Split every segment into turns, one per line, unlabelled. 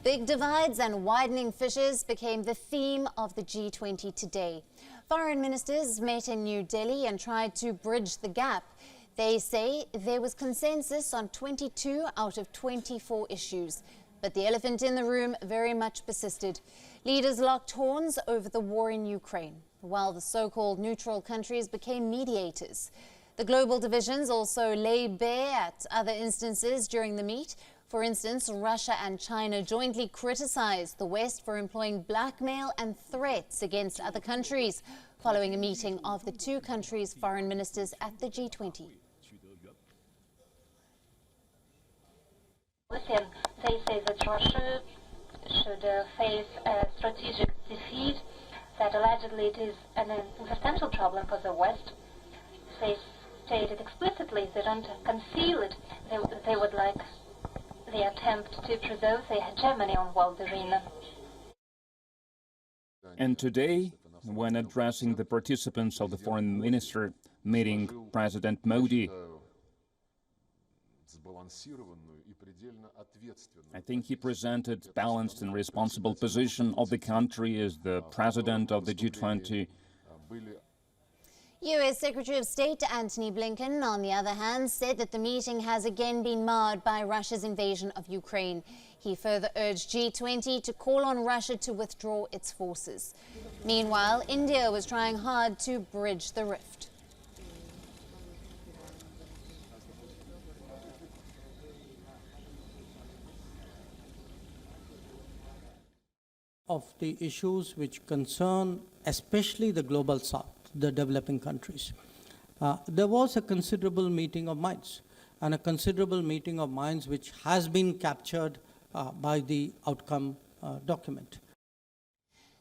Big divides and widening fissures became the theme of the G20 today. Foreign ministers met in New Delhi and tried to bridge the gap. They say there was consensus on 22 out of 24 issues. But the elephant in the room very much persisted. Leaders locked horns over the war in Ukraine, while the so-called neutral countries became mediators. The global divisions also lay bare at other instances during the meet. For instance, Russia and China jointly criticized the West for employing blackmail and threats against other countries, following a meeting of the two countries' foreign ministers at the G20.
They say that Russia should face a strategic defeat, that allegedly it is an existential problem for the West. They stated explicitly, they don't conceal it, they would like the attempt to preserve their hegemony on world arena.
And today, when addressing the participants of the foreign minister meeting, President Modi, I think he presented balanced and responsible position of the country as the president of the G20.
U.S. Secretary of State Antony Blinken, on the other hand, said that the meeting has again been marred by Russia's invasion of Ukraine. He further urged G20 to call on Russia to withdraw its forces. Meanwhile, India was trying hard to bridge the rift.
Of the issues which concern especially the global south, the developing countries. There was a considerable meeting of minds, and a considerable meeting of minds which has been captured by the outcome document.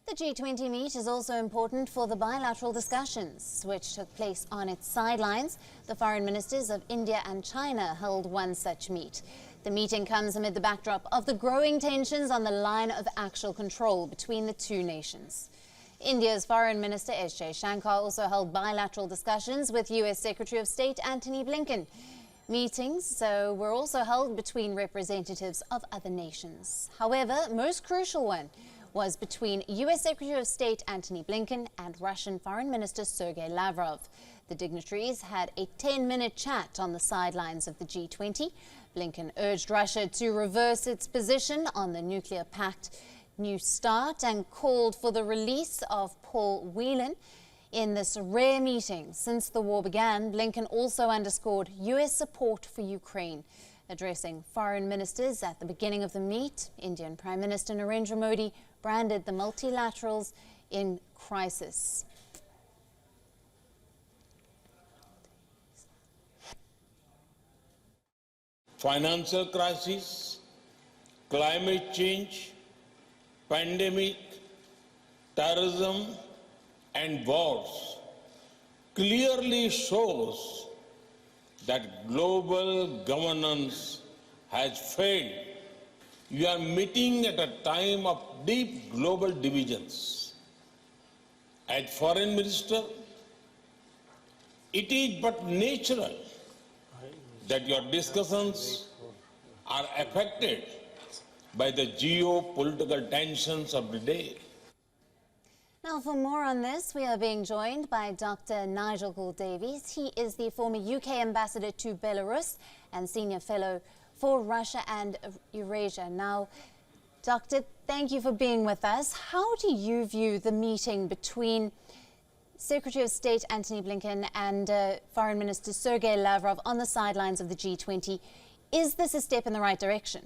The G20 meet is also important for the bilateral discussions, which took place on its sidelines. The foreign ministers of India and China held one such meet. The meeting comes amid the backdrop of the growing tensions on the line of actual control between the two nations. India's Foreign Minister S. Jaishankar also held bilateral discussions with U.S. Secretary of State Antony Blinken. Meetings were also held between representatives of other nations. However, most crucial one was between U.S. Secretary of State Antony Blinken and Russian Foreign Minister Sergei Lavrov. The dignitaries had a 10-minute chat on the sidelines of the G20. Blinken urged Russia to reverse its position on the nuclear pact New START and called for the release of Paul Whelan. In this rare meeting since the war began, Blinken also underscored U.S. support for Ukraine. Addressing foreign ministers at the beginning of the meet, Indian Prime Minister Narendra Modi branded the multilaterals in crisis.
Financial crisis, climate change, pandemic, terrorism and wars clearly shows that global governance has failed. You are meeting at a time of deep global divisions. As Foreign Minister, it is but natural that your discussions are affected by the geopolitical tensions of the day.
Now, for more on this, we are being joined by Dr. Nigel Gould-Davies. He is the former UK ambassador to Belarus and senior fellow for Russia and Eurasia. Now, Doctor, thank you for being with us. How do you view the meeting between Secretary of State Antony Blinken and Foreign Minister Sergei Lavrov on the sidelines of the G20? Is this a step in the right direction?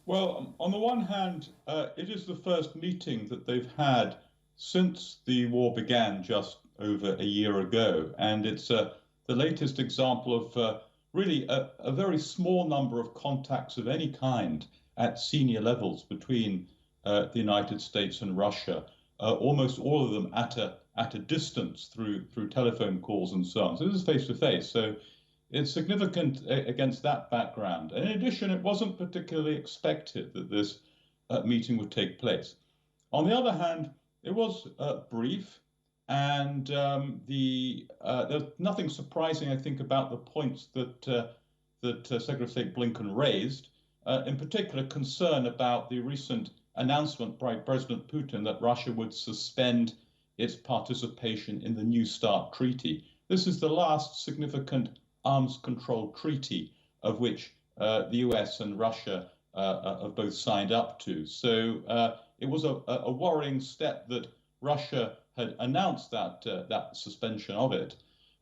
Well, on the one hand, it is the first meeting that they've had since the war began just over a year ago. And it's the latest example of really a very small number of contacts of any kind at senior levels between the United States and Russia, almost all of them at a distance through telephone calls and so on. So this is face-to-face. So it's significant against that background. And in addition, it wasn't particularly expected that this meeting would take place. On the other hand, it was brief, and there's nothing surprising, I think, about the points that Secretary of State Blinken raised. in particular concern about the recent announcement by President Putin that Russia would suspend its participation in the New START treaty. This is the last significant arms control treaty of which the US and Russia have both signed up to. So it was a worrying step that Russia had announced that suspension of it.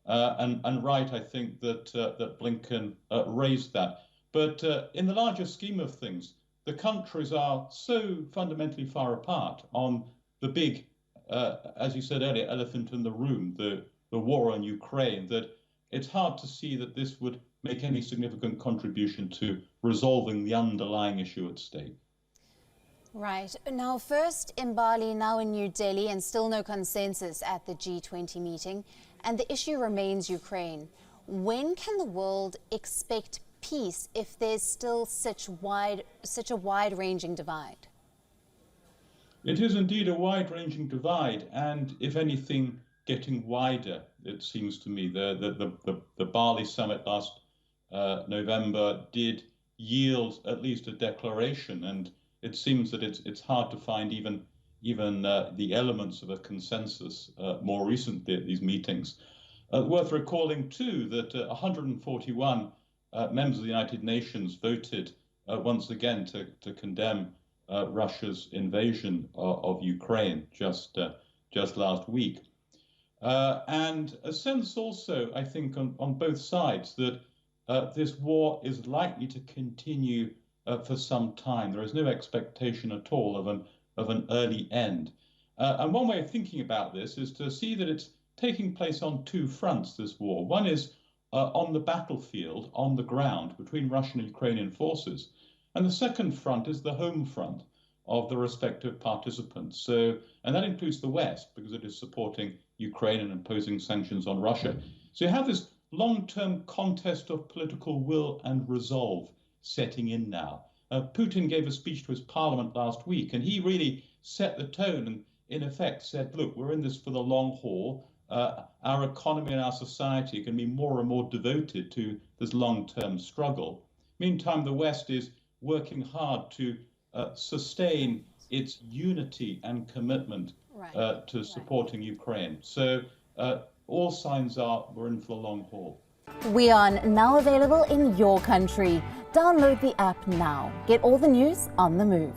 And right, I think that Blinken raised that. But in the larger scheme of things, the countries are so fundamentally far apart on the big, as you said earlier, elephant in the room, the war on Ukraine, that it's hard to see that this would make any significant contribution to resolving the underlying issue at stake.
Right. Now, first in Bali, now in New Delhi, and still no consensus at the G20 meeting. And the issue remains Ukraine. When can the world expect peace if there's still such a wide-ranging divide?
It is indeed a wide-ranging divide, and if anything, getting wider. It seems to me the Bali summit last November did yield at least a declaration, and it seems that it's hard to find even the elements of a consensus more recently at these meetings. Worth recalling too that 141 members of the United Nations voted once again to condemn Russia's invasion of Ukraine just last week. And a sense also, I think, on both sides that this war is likely to continue for some time. There is no expectation at all of an early end. And one way of thinking about this is to see that it's taking place on two fronts, this war. One is on the battlefield, on the ground, between Russian and Ukrainian forces. And the second front is the home front of the respective participants. So, and that includes the West, because it is supporting Ukraine and imposing sanctions on Russia. So you have this long-term contest of political will and resolve setting in now. Putin gave a speech to his parliament last week, and he really set the tone and, in effect, said, look, we're in this for the long haul. Our economy and our society are going to be more and more devoted to this long-term struggle. Meantime, the West is working hard to sustain its unity and commitment to supporting Ukraine. So all signs are we're in for the long haul.
WION, now available in your country. Download the app now. Get all the news on the move.